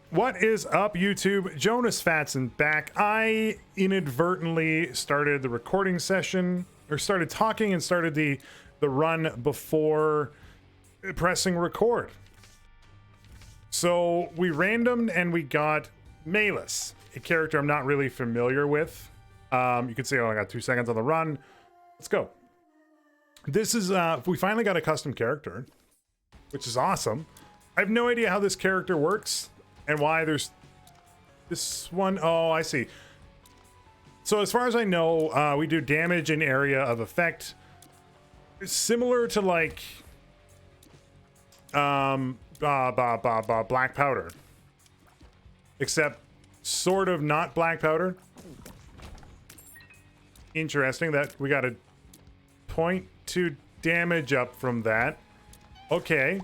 What is up, YouTube? Jonusfatson back. I inadvertently started the recording session, or started talking and started the run before pressing record. So we randomed and we got Malus, a character I'm not really familiar with. You could say, oh, I got 2 seconds on the run. Let's go. This is, we finally got a custom character, which is awesome. I have no idea how this character works. And why there's this one. Oh, I see. So as far as I know, we do damage in area of effect. It's similar to like black powder. Except sort of not black powder. Interesting that we got a 0.2 damage up from that. Okay.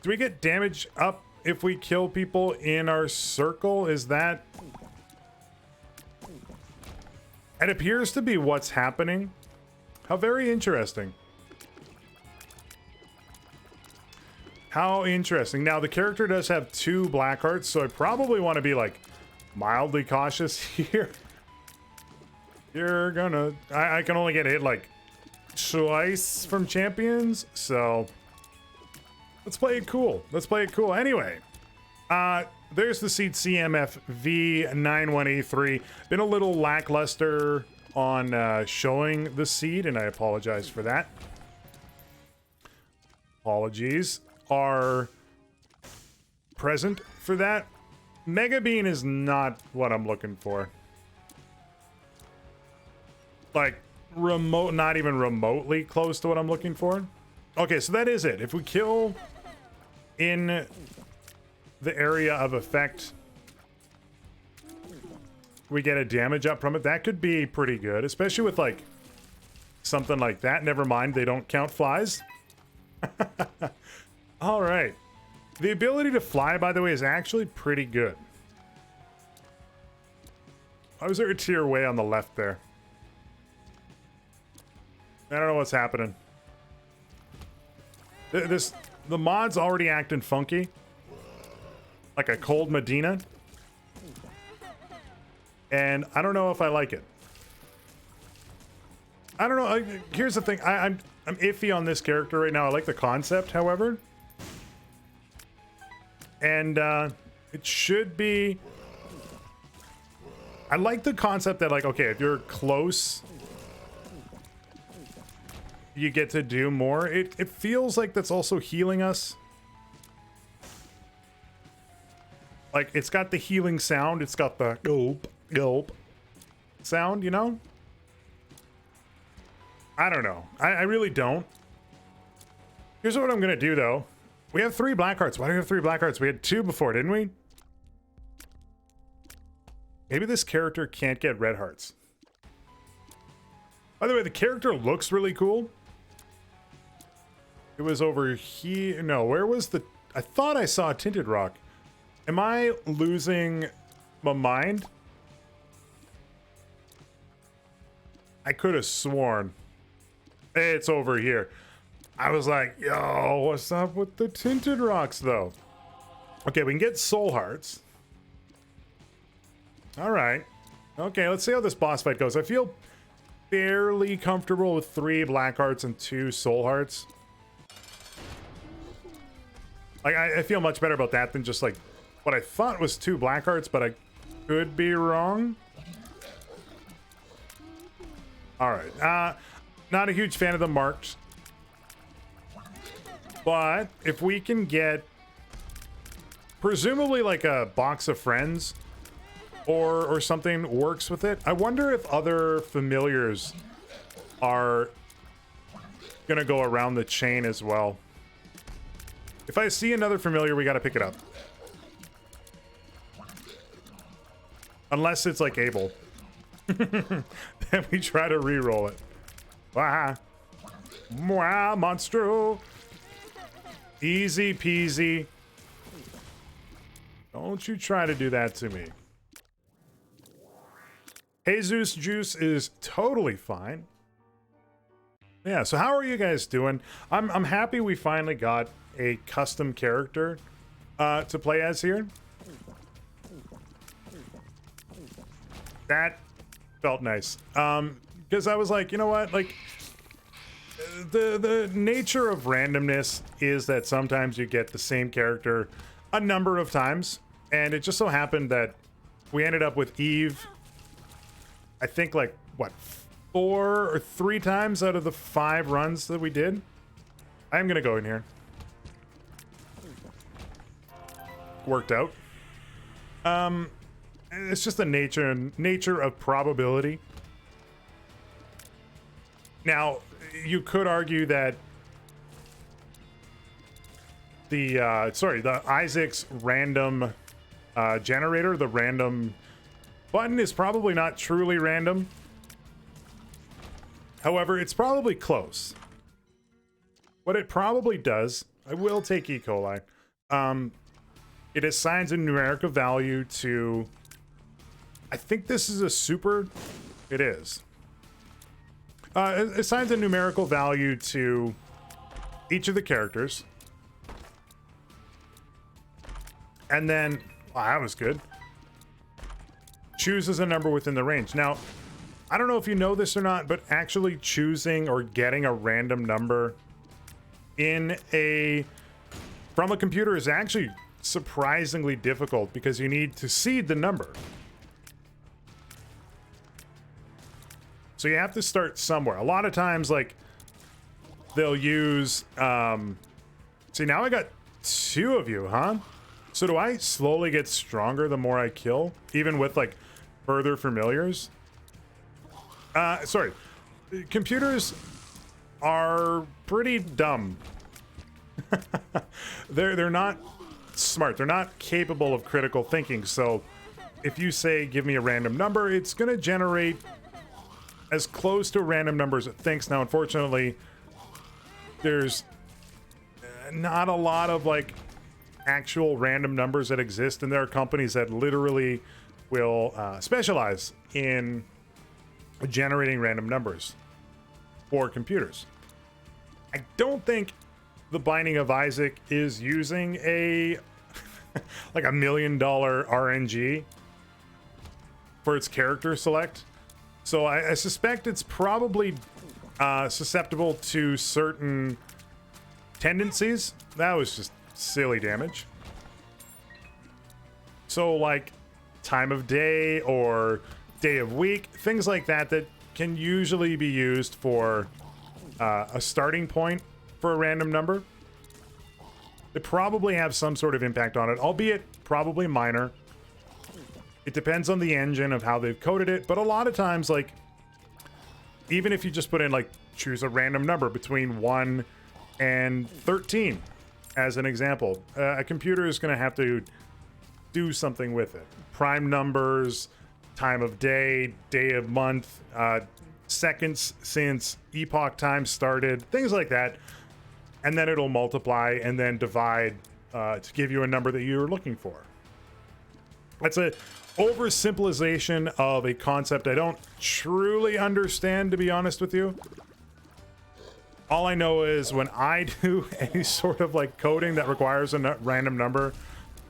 Do we get damage up if we kill people in our circle? Is that... It appears to be what's happening. How very interesting. How interesting. Now, the character does have 2 black hearts, so I probably want to be, like, mildly cautious here. You're gonna... I can only get hit, like, twice from champions, so... Let's play it cool. Let's play it cool. Anyway, there's the seed CMF V9183. Been a little lackluster on showing the seed, and I apologize for that. Apologies are present for that. Mega Bean is not what I'm looking for. Like, not even remotely close to what I'm looking for. Okay, so that is it. If we kill in the area of effect, we get a damage up from it. That could be pretty good, especially with like something like that. Never mind, they don't count flies. All right. The ability to fly, by the way, is actually pretty good. Why was there a tier way on the left there? I don't know what's happening. The mod's already acting funky. Like a cold Medina. And I don't know if I like it. I don't know. Here's the thing. I'm iffy on this character right now. I like the concept, however. And it should be... I like the concept that, like, okay, if you're close... you get to do more. It feels like that's also healing us. Like, it's got the healing sound. It's got the gulp, gulp sound, you know? I don't know. I really don't. Here's what I'm going to do, though. We have 3 black hearts. Why do we have 3 black hearts? We had 2 before, didn't we? Maybe this character can't get red hearts. By the way, the character looks really cool. It was over here. No, where was the... I thought I saw a tinted rock. Am I losing my mind? I could have sworn. It's over here. I was like, yo, what's up with the tinted rocks, though? Okay, we can get soul hearts. All right. Okay, let's see how this boss fight goes. I feel fairly comfortable with 3 black hearts and 2 soul hearts. Like, I feel much better about that than just, like, what I thought was 2 black hearts, but I could be wrong. Alright, not a huge fan of the marked. But, if we can get, presumably, like, a box of friends, or something works with it. I wonder if other familiars are gonna go around the chain as well. If I see another familiar, we gotta pick it up. Unless it's like Abel. Then we try to re-roll it. Wah. Wah, monstro. Easy peasy. Don't you try to do that to me. Jesus Juice is totally fine. Yeah, so how are you guys doing? I'm happy we finally got a custom character to play as here. That felt nice. Because I was like, you know what? Like, the nature of randomness is that sometimes you get the same character a number of times. And it just so happened that we ended up with Eve, I think, like, what, 4 or 3 times out of the 5 runs that we did. I'm gonna go in here. Worked out. It's just the nature of probability. Now, you could argue that the Isaac's random generator, the random button, is probably not truly random. However, it's probably close. What it probably does, I will take E. coli. It assigns a numerical value to, I think this is a super, it is. It assigns a numerical value to each of the characters. And then, wow, that was good. Chooses a number within the range. Now, I don't know if you know this or not, but actually choosing or getting a random number from a computer is actually surprisingly difficult because you need to seed the number. So you have to start somewhere. A lot of times, like, they'll use, see, now I got 2 of you, huh? So do I slowly get stronger the more I kill, even with, like, further familiars? Sorry. Computers are pretty dumb. They're not smart. They're not capable of critical thinking. So if you say, give me a random number, it's going to generate as close to a random number as it thinks. Now, unfortunately, there's not a lot of, like, actual random numbers that exist, and there are companies that literally will specialize in generating random numbers for computers. I don't think the Binding of Isaac is using a like $1 million RNG for its character select. So I suspect it's probably susceptible to certain tendencies. That was just silly damage. So, like, time of day or day of week, things like that that can usually be used for a starting point for a random number. They probably have some sort of impact on it, albeit probably minor. It depends on the engine of how they've coded it, but a lot of times, like, even if you just put in, like, choose a random number between 1 and 13, as an example, a computer is going to have to do something with it. Prime numbers, time of day, day of month, seconds since epoch time started, things like that. And then it'll multiply and then divide to give you a number that you're looking for. That's a oversimplification of a concept I don't truly understand, to be honest with you. All I know is when I do any sort of, like, coding that requires a random number,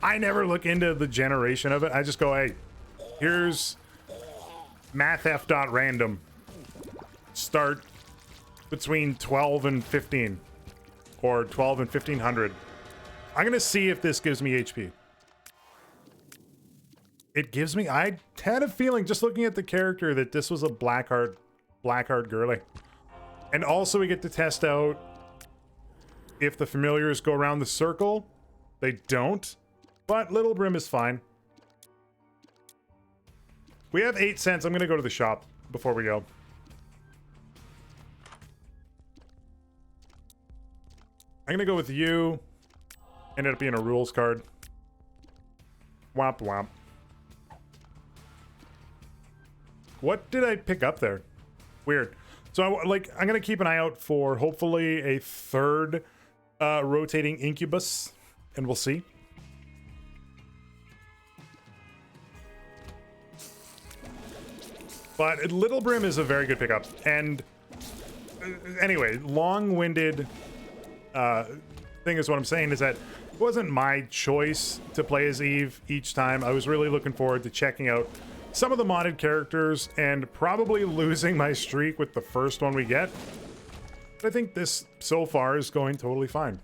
I never look into the generation of it. I just go, hey, here's mathf.random. Start between 12 and 15. Or 12 and 1500. I'm going to see if this gives me HP. It gives me... I had a feeling, just looking at the character, that this was a Blackheart girly. And also we get to test out if the familiars go around the circle. They don't. But Little Brim is fine. We have 8 cents. I'm going to go to the shop before we go. I'm going to go with you. Ended up being a rules card. Womp womp. What did I pick up there? Weird. So, I'm going to keep an eye out for hopefully a third rotating incubus, and we'll see. But Little Brim is a very good pickup, and anyway, long-winded thing is what I'm saying is that it wasn't my choice to play as Eve each time. I was really looking forward to checking out some of the modded characters and probably losing my streak with the first one we get. But I think this so far is going totally fine.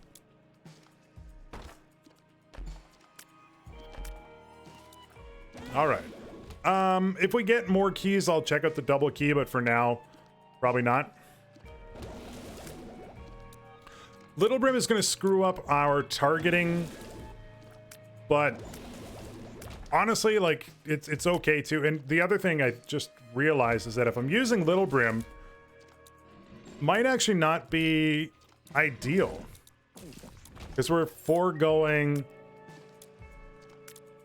All right. If we get more keys, I'll check out the double key, but for now, probably not. Little Brim is going to screw up our targeting, but honestly, like, it's okay too. And the other thing I just realized is that if I'm using Little Brim, might actually not be ideal, because we're foregoing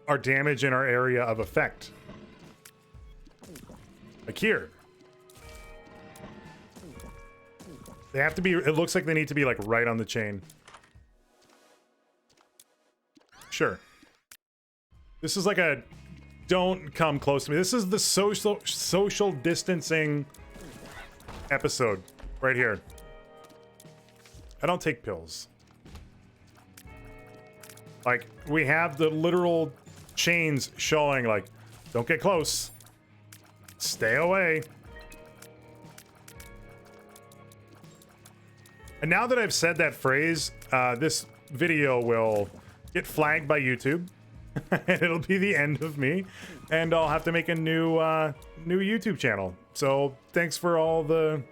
our damage in our area of effect. Like here. They have to be, it looks like they need to be like right on the chain. Sure. This is like a, don't come close to me. This is the social distancing episode right here. I don't take pills. Like, we have the literal chains showing like, don't get close. Stay away. And now that I've said that phrase, this video will get flagged by YouTube. And it'll be the end of me. And I'll have to make a new YouTube channel. So thanks for all the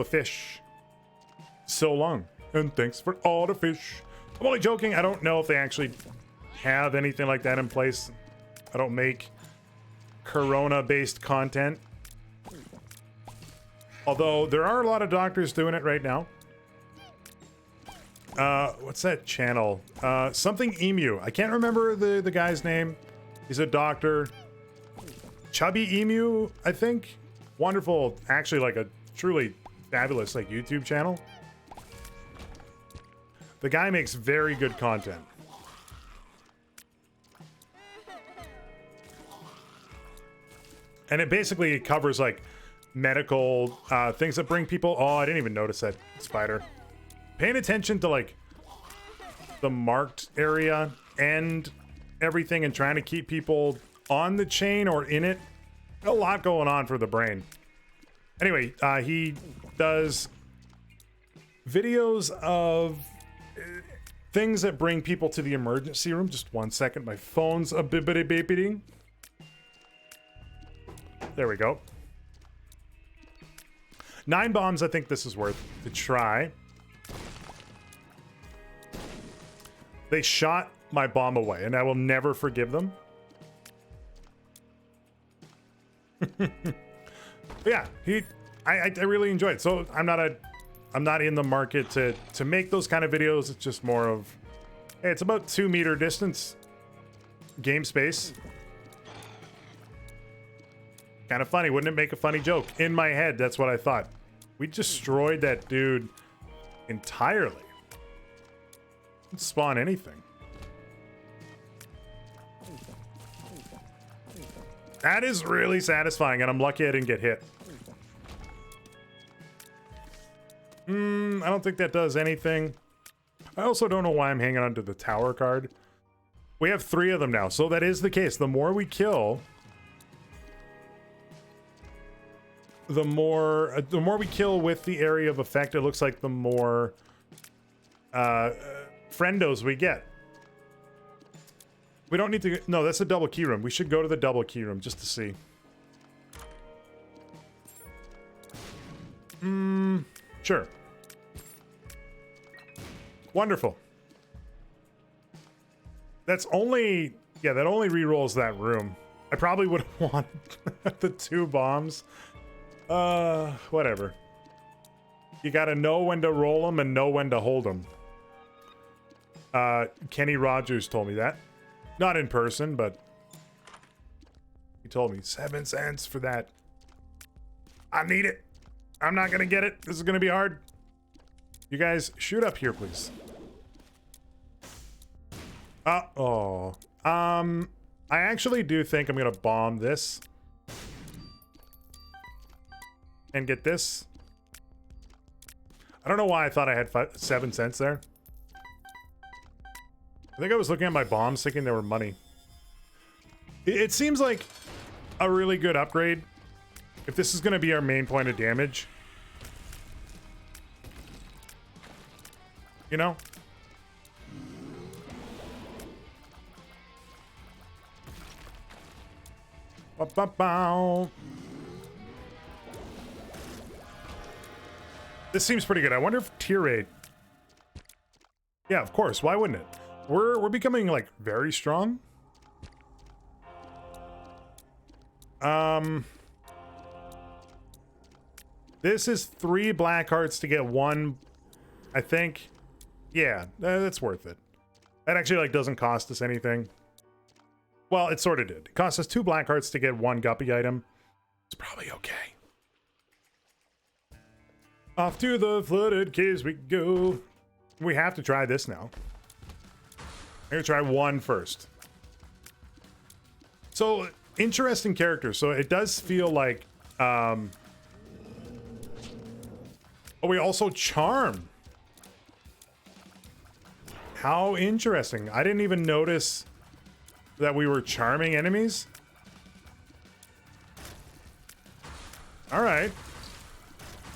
fish. So long. And thanks for all the fish. I'm only joking. I don't know if they actually have anything like that in place. I don't make Corona-based content. Although there are a lot of doctors doing it right now. What's that channel? Something Emu. I can't remember the guy's name. He's a doctor. Chubby Emu, I think. Wonderful. Actually, like a truly fabulous like YouTube channel. The guy makes very good content. And it basically covers like medical things that bring people. Oh, I didn't even notice that spider. Paying attention to like the marked area and everything and trying to keep people on the chain or in it. A lot going on for the brain. Anyway, he does videos of things that bring people to the emergency room. Just 1 second, my phone's a bippity beepity. There we go. 9 bombs, I think this is worth to try. They shot my bomb away, and I will never forgive them. Yeah, I really enjoyed it. So I'm not in the market to make those kind of videos. It's just more of, hey, it's about 2 meter distance. Game space. Kind of funny, wouldn't it make a funny joke? In my head, that's what I thought. We destroyed that dude entirely. Didn't spawn anything. That is really satisfying, and I'm lucky I didn't get hit. I don't think that does anything. I also don't know why I'm hanging on to the tower card. We have 3 of them now, so that is the case. The more we kill, the more we kill with the area of effect, it looks like the more friendos we get. We don't need to... No, that's a double key room. We should go to the double key room just to see. Sure. Wonderful. That's only... Yeah, that only re-rolls that room. I probably would have wanted the 2 bombs. Whatever. You gotta know when to roll them and know when to hold them. Kenny Rogers told me that. Not in person, but he told me 7 cents for that. I need it. I'm not gonna get it. This is gonna be hard. You guys, shoot up here, please. Uh-oh. I actually do think I'm gonna bomb this. And get this. I don't know why I thought I had 7 cents there. I think I was looking at my bombs thinking they were money. It seems like a really good upgrade if this is going to be our main point of damage. You know? Ba-ba-bow. This seems pretty good. I wonder if tier 8. Yeah, of course. Why wouldn't it? We're becoming like very strong. This is 3 black hearts to get 1, I think. Yeah, that's worth it. That actually like doesn't cost us anything. Well, it sort of did. It cost us 2 black hearts to get 1 guppy item. It's probably okay. Off to the flooded caves we go. We have to try this now. I'm gonna try 1 first. So, interesting character. So it does feel like, oh, we also charm. How interesting. I didn't even notice that we were charming enemies. All right.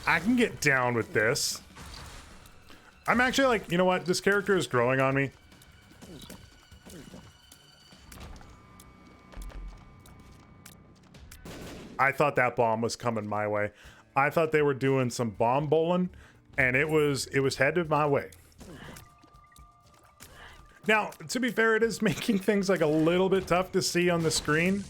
I can get down with this. I'm actually like, you know what? This character is growing on me. I thought that bomb was coming my way. I thought they were doing some bomb bowling, and it was headed my way. Now, to be fair, it is making things like a little bit tough to see on the screen.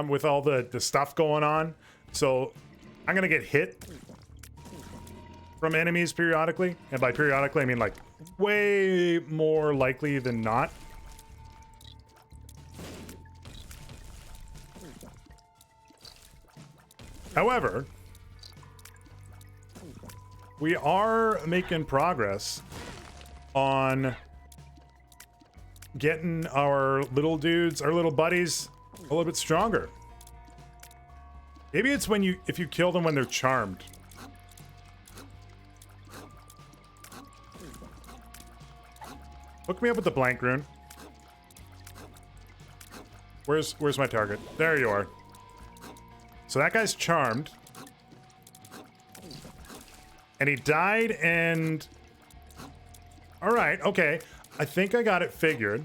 With all the stuff going on. So I'm gonna get hit from enemies periodically. And by periodically, I mean like way more likely than not. However, we are making progress on getting our little dudes, our little buddies, a little bit stronger. Maybe it's when if you kill them when they're charmed. Hook me up with the blank rune. Where's my target? There you are. So that guy's charmed. And he died and... Alright, okay. I think I got it figured.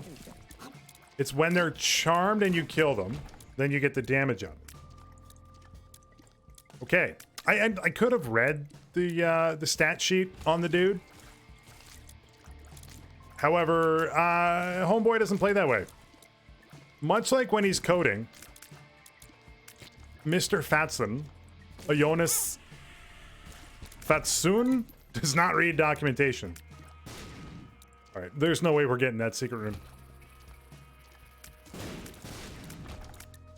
It's when they're charmed and you kill them, then you get the damage up. Okay. I could have read the stat sheet on the dude. However, Homeboy doesn't play that way. Much like when he's coding, Mr. Fatson, a Jonus Fatsun, does not read documentation. Alright, there's no way we're getting that secret room.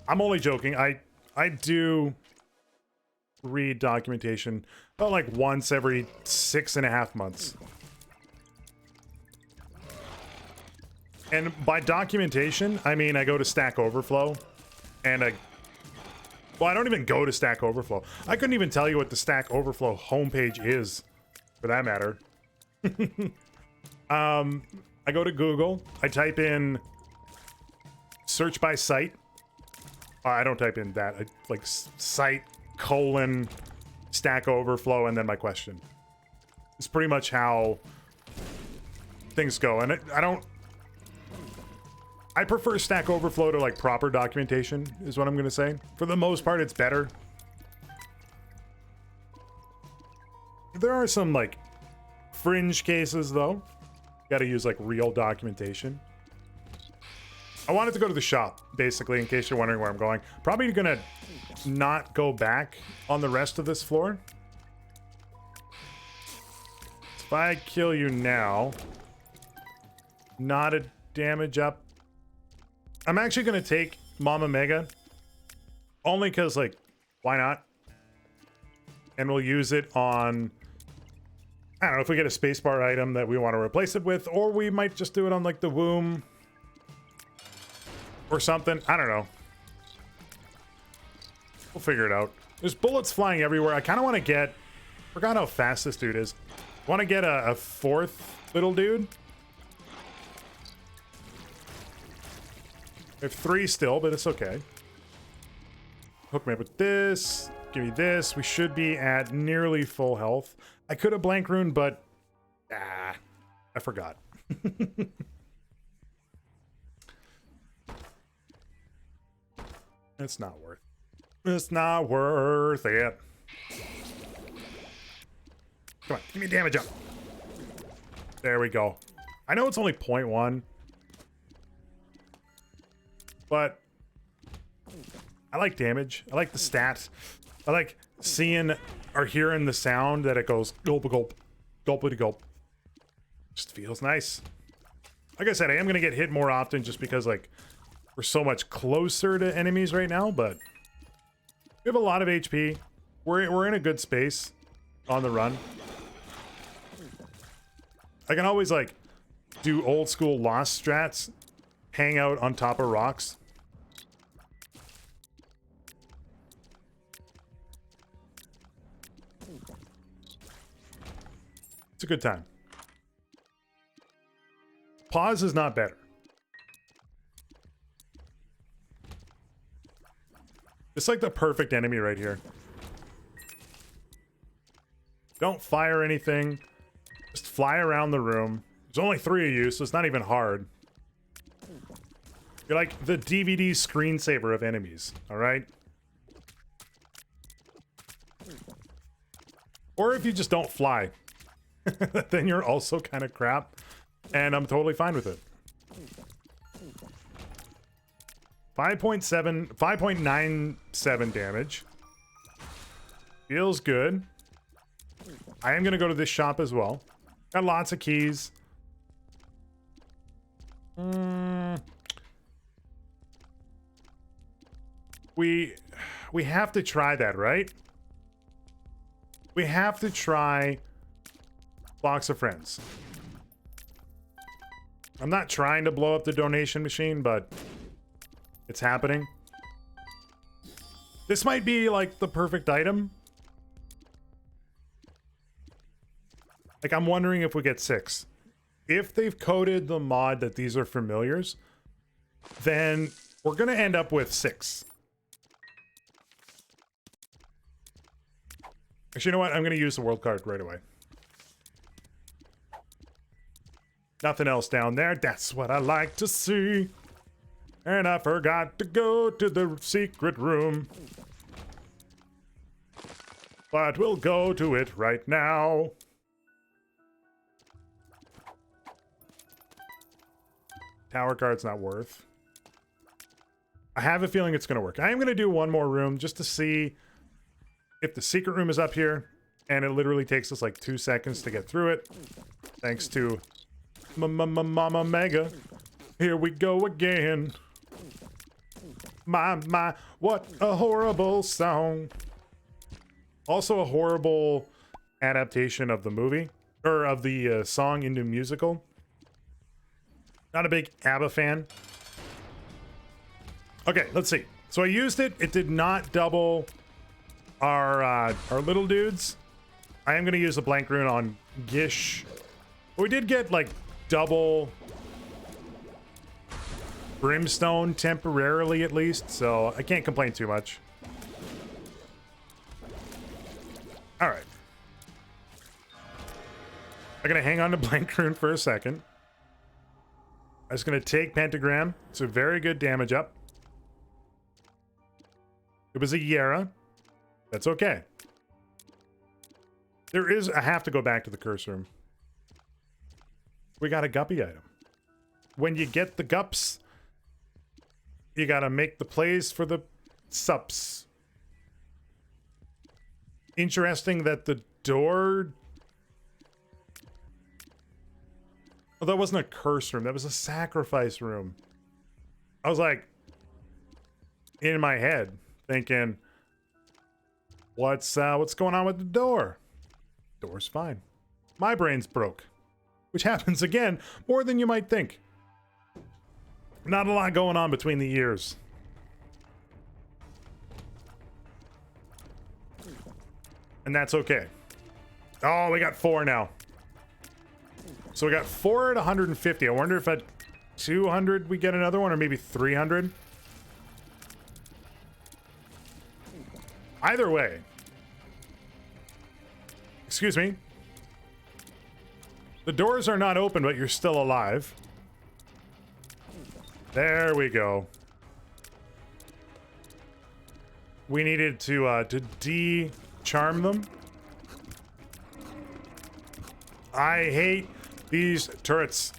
I'm only joking. I do read documentation about like once every 6.5 months. And by documentation, I mean I go to Stack Overflow and well, I don't even go to Stack Overflow. I couldn't even tell you what the Stack Overflow homepage is, for that matter. I go to Google. I type in search by site. I don't type in that. I like site : Stack Overflow and then my question. It's pretty much how things go. And I prefer Stack Overflow to like proper documentation is what I'm going to say. For the most part, it's better. There are some like fringe cases though. Got to use like real documentation. I wanted to go to the shop, basically, in case you're wondering where I'm going. Probably gonna not go back on the rest of this floor. If I kill you now, not a damage up. I'm actually gonna take Mama Mega, only because, like, why not? And we'll use it on, I don't know, if we get a spacebar item that we want to replace it with, or we might just do it on, like, the womb or something. I don't know. We'll figure it out. There's bullets flying everywhere. I kind of want to get... Forgot how fast this dude is. Want to get a fourth little dude. We have 3 still, but it's okay. Hook me up with this. Give me this. We should be at nearly full health. I could have blank rune, but I forgot. It's not worth it. It's not worth it. Come on, give me damage up. There we go. I know it's only 0.1. But I like damage. I like the stat. I like seeing or hearing the sound that it goes gulp a gulp, gulp a gulp. Just feels nice. Like I said, I am gonna get hit more often just because like we're so much closer to enemies right now, but we have a lot of HP. We're in a good space on the run. I can always like do old school lost strats, hang out on top of rocks. It's a good time. Pause is not better. It's like the perfect enemy right here. Don't fire anything. Just fly around the room. There's only 3 of you, so it's not even hard. You're like the DVD screensaver of enemies, all right? Or if you just don't fly, then you're also kind of crap, and I'm totally fine with it. 5.97 damage. Feels good. I am going to go to this shop as well. Got lots of keys. We have to try that, right? We have to try Box of Friends. I'm not trying to blow up the donation machine, but it's happening. This might be like the perfect item. Like, I'm wondering if we get 6. If they've coded the mod that these are familiars, then we're going to end up with 6. Actually, you know what? I'm going to use the world card right away. Nothing else down there. That's what I like to see. And I forgot to go to the secret room. But we'll go to it right now. Tower card's not worth. I have a feeling it's going to work. I am going to do one more room just to see if the secret room is up here. And it literally takes us like 2 seconds to get through it. Thanks to Mama Mega. Here we go again. My, what a horrible song. Also a horrible adaptation of the movie, or of the song into musical. Not a big ABBA fan. Okay, let's see. So I used it. It did not double our little dudes. I am going to use a blank rune on Gish. But we did get like double brimstone temporarily at least, so I can't complain too much. All right. I'm going to hang on to blank rune for a second. I'm just going to take pentagram. It's a very good damage up. It was a Yera. That's okay. I have to go back to the curse room. We got a guppy item. When you get the gups, you got to make the plays for the sups. Interesting that the door... Oh, that wasn't a curse room. That was a sacrifice room. I was like, in my head, thinking, what's going on with the door? Door's fine. My brain's broke, which happens again more than you might think. Not a lot going on between the ears. And that's okay. Oh, we got 4 now. So we got 4 at 150. I wonder if at 200 we get another one, or maybe 300. Either way. Excuse me. The doors are not open, but you're still alive. There we go. We needed to de-charm them. I hate these turrets.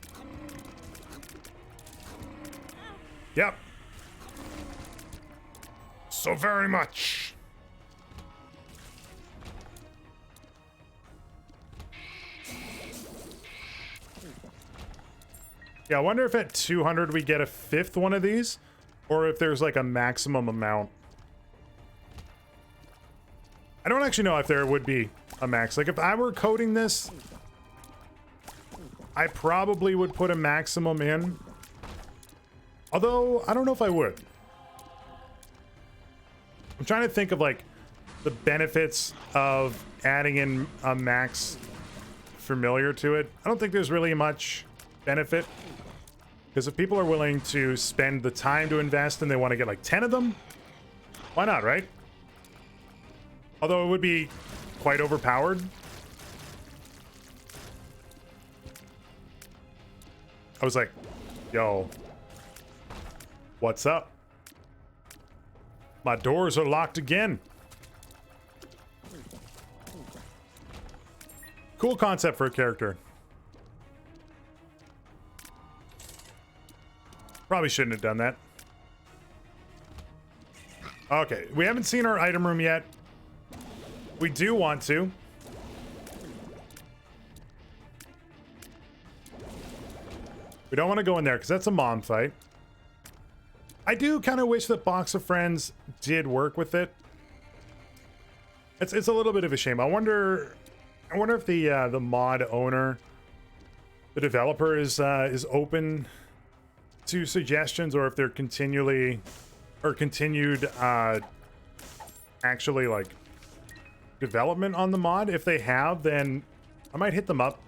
Yep. So very much. Yeah, I wonder if at 200 we get a 5th one of these, or if there's like a maximum amount. I don't actually know if there would be a max. Like if I were coding this, I probably would put a maximum in. Although, I don't know if I would. I'm trying to think of like the benefits of adding in a max familiar to it. I don't think there's really much benefit. Because if people are willing to spend the time to invest and they want to get like 10 of them, why not, right? Although it would be quite overpowered. I was like, yo, what's up? My doors are locked again. Cool concept for a character. Probably shouldn't have done that. Okay, we haven't seen our item room yet. We do want to. We don't want to go in there because that's a mom fight. I do kind of wish that Box of Friends did work with it. It's a little bit of a shame. I wonder if the mod owner, the developer, is open to suggestions, or if they're continued actually like development on the mod. If they have, then I might hit them up.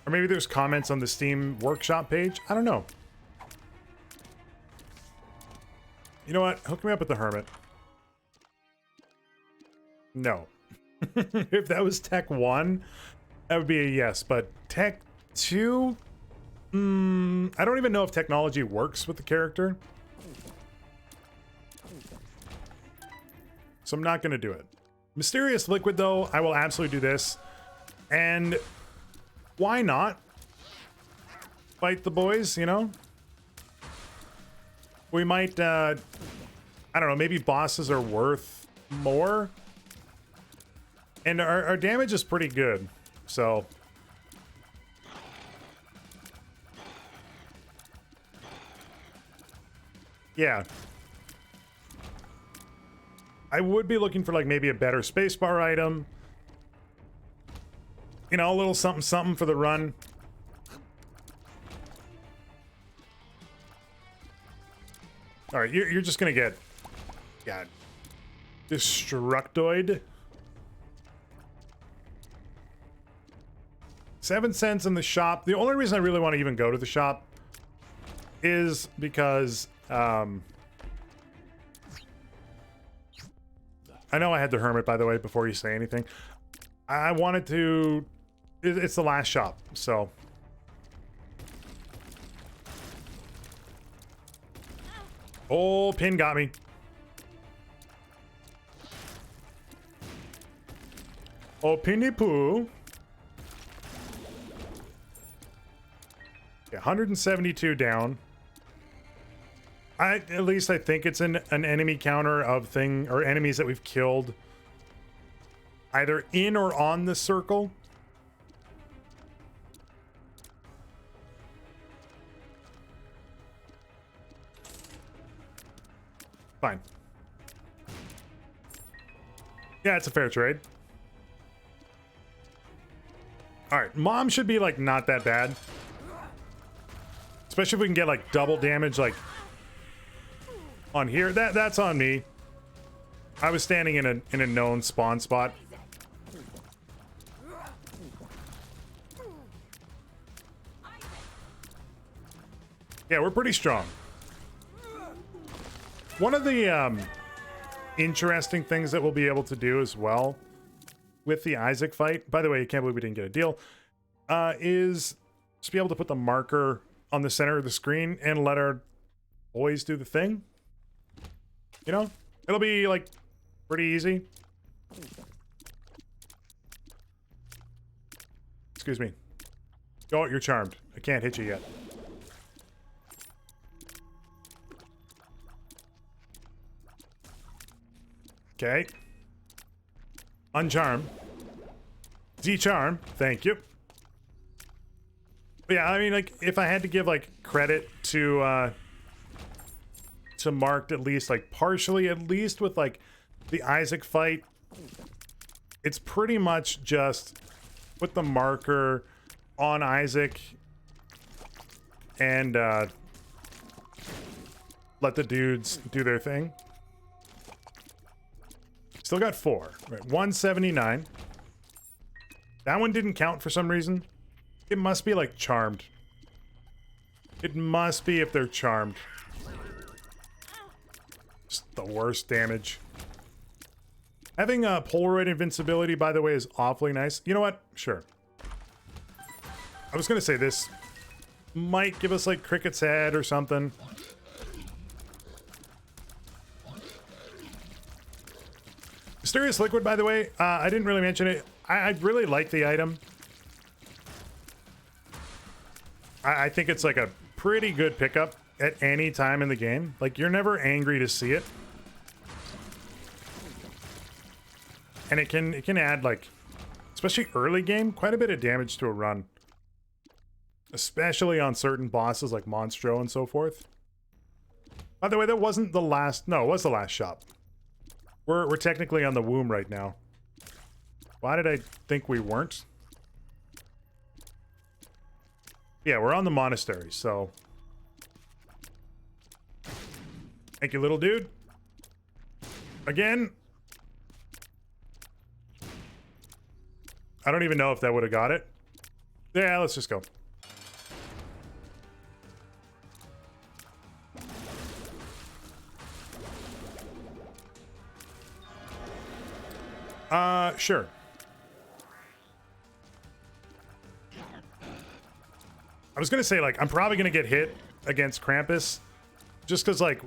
Or maybe there's comments on the Steam workshop page. I don't know. You know what? Hook me up with the Hermit. No. If that was Tech 1, that would be a yes. But Tech 2? I don't even know if technology works with the character. So I'm not going to do it. Mysterious Liquid, though, I will absolutely do this. And why not fight the boys, you know? We might, I don't know, maybe bosses are worth more. And our damage is pretty good, so... yeah. I would be looking for like maybe a better spacebar item. You know, a little something something for the run. All right, you're just gonna get, yeah, Destructoid. 7 cents in the shop. The only reason I really want to even go to the shop is because I know I had the Hermit, by the way, before you say anything. I wanted to... it's the last shop, so... oh, pin got me. Oh, Pinny Poo. Yeah, 172 down. At least I think it's an enemy counter of thing or enemies that we've killed either in or on the circle. Fine. Yeah, it's a fair trade. All right, Mom should be like not that bad. Especially if we can get like double damage like on here. That's on me. I was standing in a known spawn spot. Yeah, we're pretty strong. One of the interesting things that we'll be able to do as well with the Isaac fight, by the way, I can't believe we didn't get a deal, is just be able to put the marker on the center of the screen and let our boys do the thing. You know? It'll be, like, pretty easy. Excuse me. Oh, you're charmed. I can't hit you yet. Okay. Uncharm. Z-charm. Thank you. But yeah, I mean, like, if I had to give, like, credit to Marked, at least, like, partially, at least with, like, the Isaac fight, it's pretty much just put the marker on Isaac and let the dudes do their thing. Still got 4. Right, 179. That one didn't count for some reason. It must be, like, charmed. It must be if they're charmed. Just the worst damage. Having Polaroid invincibility, by the way, is awfully nice. You know what? Sure. I was gonna say this might give us, like, Cricket's Head or something. Mysterious Liquid, by the way, I didn't really mention it. I really like the item. I think it's like a pretty good pickup at any time in the game. Like, you're never angry to see it. And it can add, like, especially early game, quite a bit of damage to a run. Especially on certain bosses like Monstro and so forth. By the way, that wasn't the last... No, it was the last shop. We're technically on the womb right now. Why did I think we weren't? Yeah, we're on the monastery, so... Thank you, little dude. Again. I don't even know if that would have got it. Yeah, let's just go. Sure. I was gonna say, like, I'm probably gonna get hit against Krampus just because, like,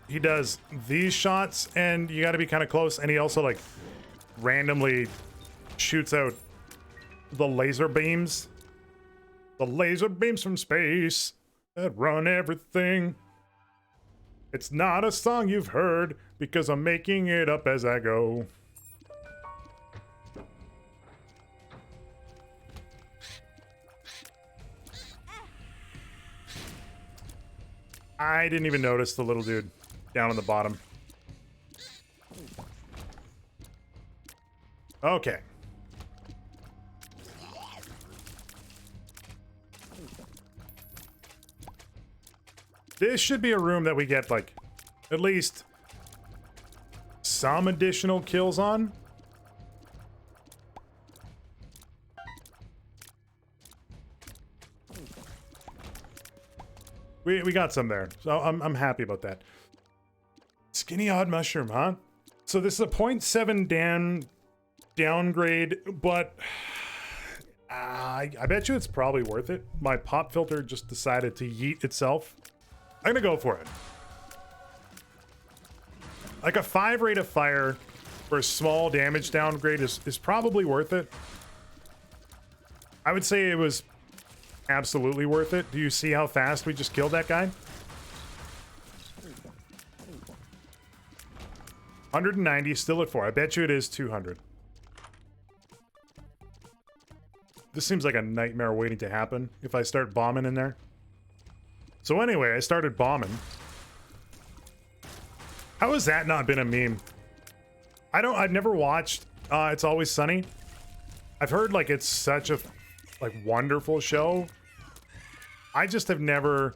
he does these shots and you gotta be kind of close, and he also, like, randomly shoots out the laser beams. The laser beams from space that run everything. It's not a song you've heard because I'm making it up as I go. I didn't even notice the little dude down on the bottom. Okay. This should be a room that we get, like, at least some additional kills on. We got some there, so I'm happy about that. Skinny odd mushroom, huh? So this is a 0.7 downgrade, but I bet you it's probably worth it. My pop filter just decided to yeet itself. I'm gonna go for it. Like a 5 rate of fire for a small damage downgrade is probably worth it. I would say it was absolutely worth it. Do you see how fast we just killed that guy? 190, still at 4. I bet you it is 200. This seems like a nightmare waiting to happen if I start bombing in there. So anyway, I started bombing. How has that not been a meme? I've never watched It's Always Sunny. I've heard, like, it's such a, like, wonderful show. I just have never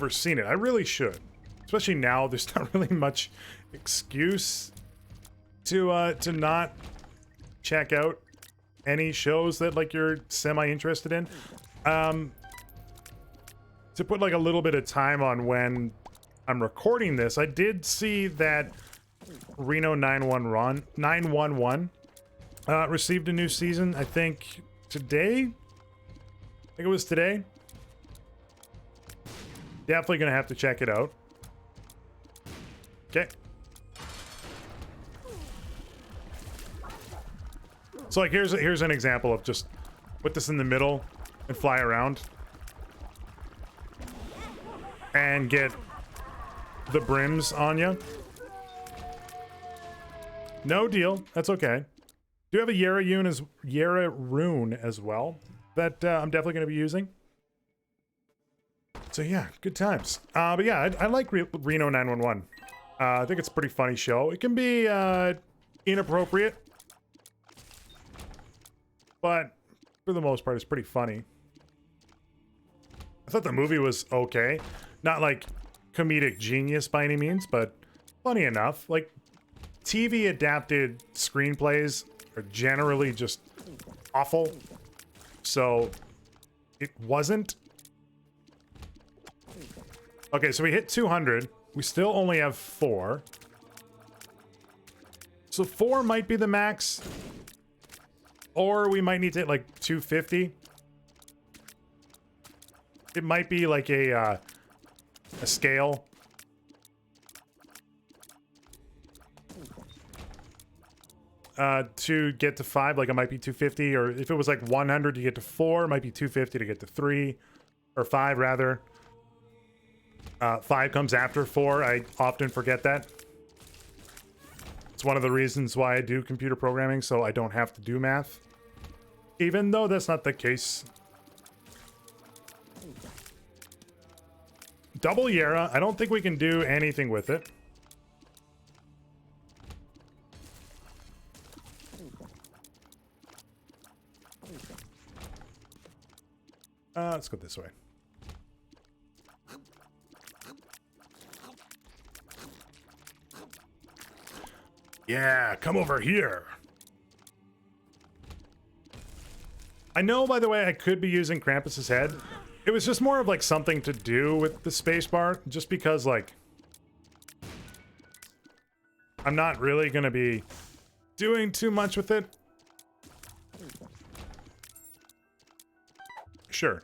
seen it. I really should. Especially now, there's not really much excuse to not check out any shows that like you're semi-interested in. To put like a little bit of time on when I'm recording this, I did see that Reno 911 received a new season. I think today. I think it was today. Definitely gonna have to check it out. Okay. So like here's an example of just put this in the middle and fly around and get the brims on you. No deal. That's okay. Do have a Yara rune as well that I'm definitely going to be using. So yeah, good times. But yeah, I like Reno 911. I think it's a pretty funny show. It can be inappropriate, but for the most part, it's pretty funny. I thought the movie was okay. Not like comedic genius by any means, but funny enough. Like, TV adapted screenplays are generally just awful. So it wasn't. Okay, so we hit 200. We still only have 4. So 4 might be the max. Or we might need to hit like 250. It might be like a scale. To get to 5, like it might be 250, or if it was like 100 to get to 4, it might be 250 to get to 3, or 5 rather. 5 comes after 4. I often forget that. It's one of the reasons why I do computer programming, so I don't have to do math. Even though that's not the case. Double Yara, I don't think we can do anything with it. Let's go this way. Yeah, come over here. I know, by the way, I could be using Krampus's head. It was just more of like something to do with the spacebar, just because like I'm not really gonna be doing too much with it. Sure.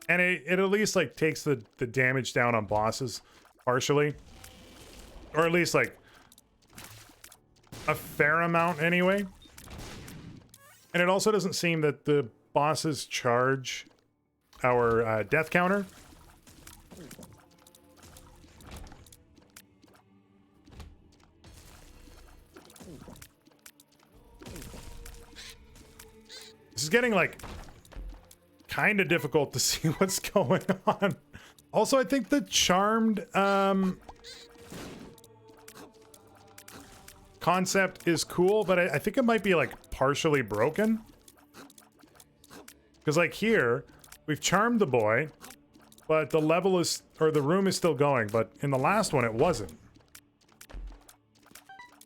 And it at least like takes the damage down on bosses partially, or at least like a fair amount anyway. And it also doesn't seem that the bosses charge our death counter. This is getting like kind of difficult to see what's going on. Also, I think the charmed concept is cool, but I think it might be like partially broken. Because like here, we've charmed the boy, but the level is, or the room is still going, but in the last one it wasn't.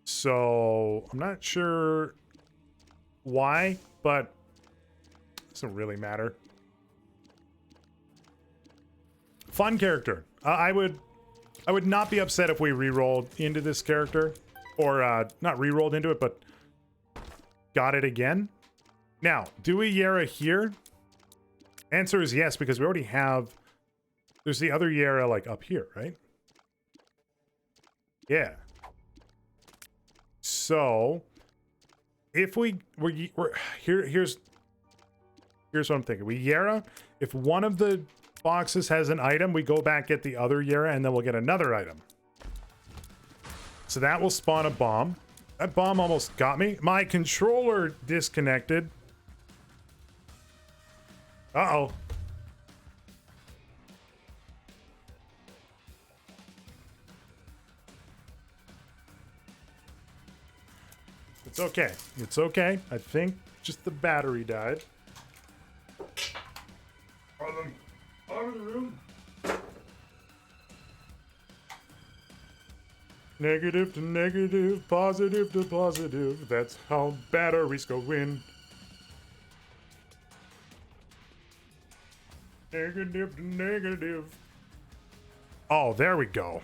So I'm not sure why, but it doesn't really matter. Fun character. I would not be upset if we re-rolled into this character, or not re-rolled into it, but got it again. Now, do we Yara here? Answer is yes, because we already have. There's the other Yara like up here, right? Yeah. So if we're here's what I'm thinking. We Yara. If one of the boxes has an item, we go back, get the other Yara, and then we'll get another item. So that will spawn a bomb. That bomb almost got me. My controller disconnected. Uh-oh. It's okay. It's okay. I think just the battery died. Out of the room. Negative to negative, positive to positive. That's how batteries go in. Negative to negative. Oh, there we go.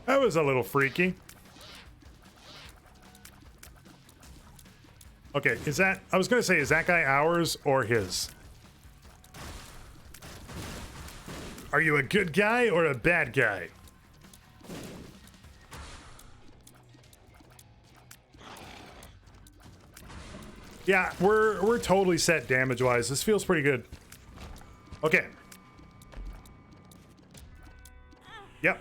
That was a little freaky. Okay, is that... I was going to say, is that guy ours or his? Are you a good guy or a bad guy? Yeah, we're totally set damage-wise. This feels pretty good. Okay. Yep.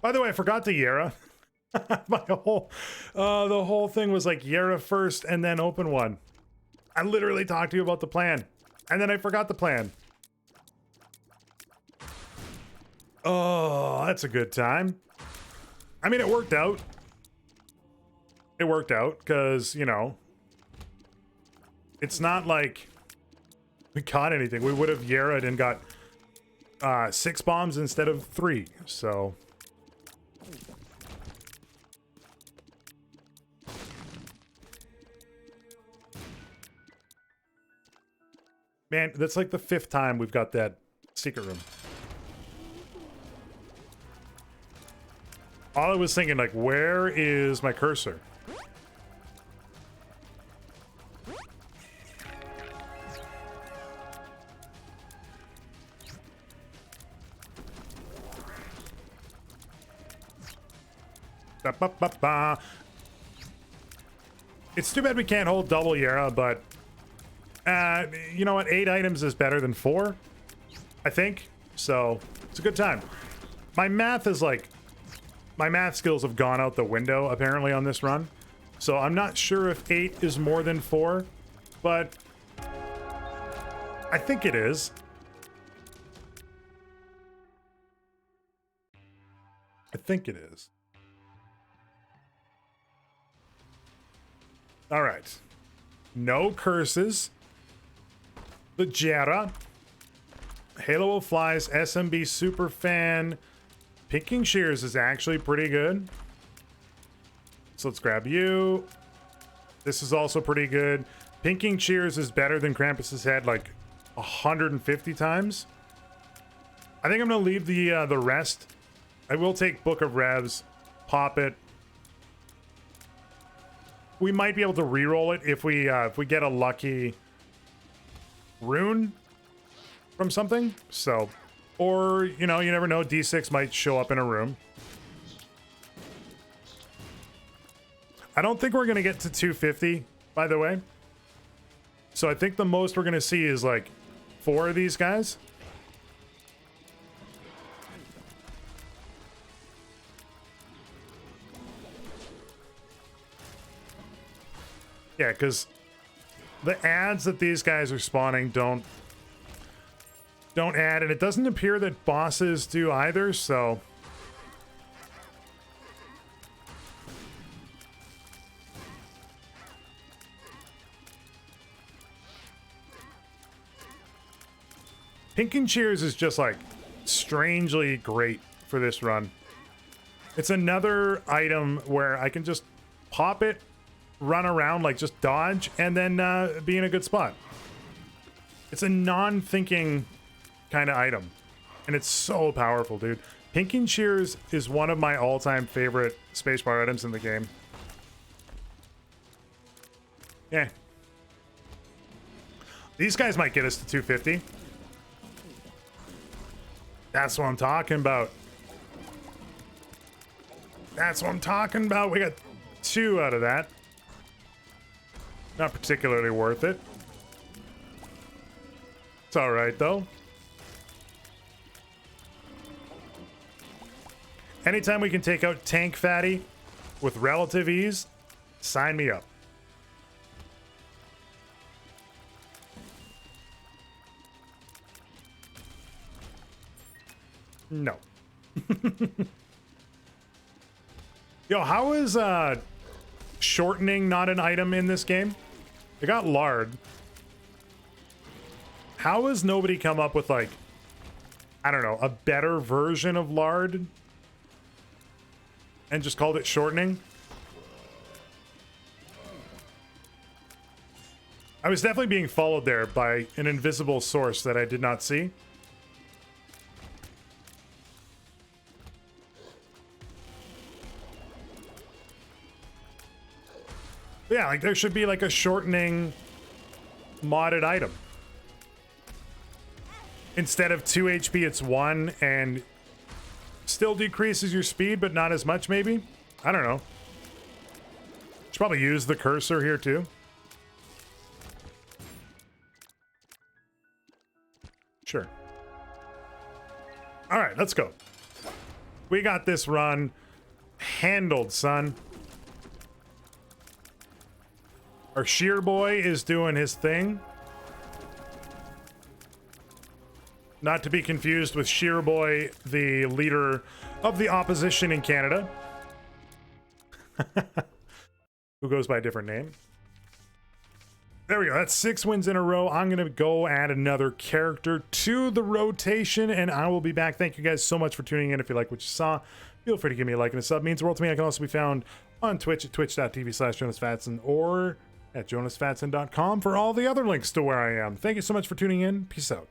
By the way, I forgot the Yara. The whole thing was like Yara first and then open one. I literally talked to you about the plan, and then I forgot the plan. Oh, that's a good time. I mean, it worked out. It worked out because, you know, it's not like we caught anything. We would have Yara'd and got 6 bombs instead of 3. So man, that's like the 5th time we've got that secret room. All I was thinking, like, where is my cursor? Ba, ba, ba, ba. It's too bad we can't hold double Yara, but you know what? 8 items is better than 4, I think. So it's a good time. My math is like, my math skills have gone out the window apparently on this run. So I'm not sure if 8 is more than 4, but I think it is. I think it is. All right. No curses. The Jera. Halo of Flies, SMB Superfan. Picking Shears is actually pretty good. So let's grab you. This is also pretty good. Pinking Shears is better than Krampus's head like 150 times. I think I'm gonna leave the rest. I will take Book of Revs, pop it. We might be able to re-roll it if we get a lucky rune from something. So, or you know, you never know. D6 might show up in a room. I don't think we're gonna get to 250, by the way. So I think the most we're gonna see is like 4 of these guys. Yeah, because the ads that these guys are spawning don't add, and it doesn't appear that bosses do either, so... Pink and Cheers is just like strangely great for this run. It's another item where I can just pop it, run around, like just dodge, and then be in a good spot. It's a non-thinking kind of item, and it's so powerful, dude. Pinking Shears is one of my all-time favorite spacebar items in the game. Yeah. These guys might get us to 250. That's what I'm talking about. That's what I'm talking about. We got 2 out of that. Not particularly worth it. It's all right, though. Anytime we can take out Tank Fatty with relative ease, sign me up. No. Yo, how is shortening not an item in this game? I got lard. How has nobody come up with like I don't know, a better version of lard and just called it shortening. I was definitely being followed there by an invisible source that I did not see. But yeah, like there should be like a shortening modded item. Instead of 2 HP, it's 1 and still decreases your speed, but not as much maybe? I don't know. Should probably use the cursor here too. Sure. All right, let's go. We got this run handled, son. Our shear boy is doing his thing. Not to be confused with Sheer Boy, the leader of the opposition in Canada. Who goes by a different name. There we go. That's 6 wins in a row. I'm going to go add another character to the rotation, and I will be back. Thank you guys so much for tuning in. If you like what you saw, feel free to give me a like and a sub. It means the world to me. I can also be found on Twitch at twitch.tv/Jonusfatson or at jonusfatson.com for all the other links to where I am. Thank you so much for tuning in. Peace out.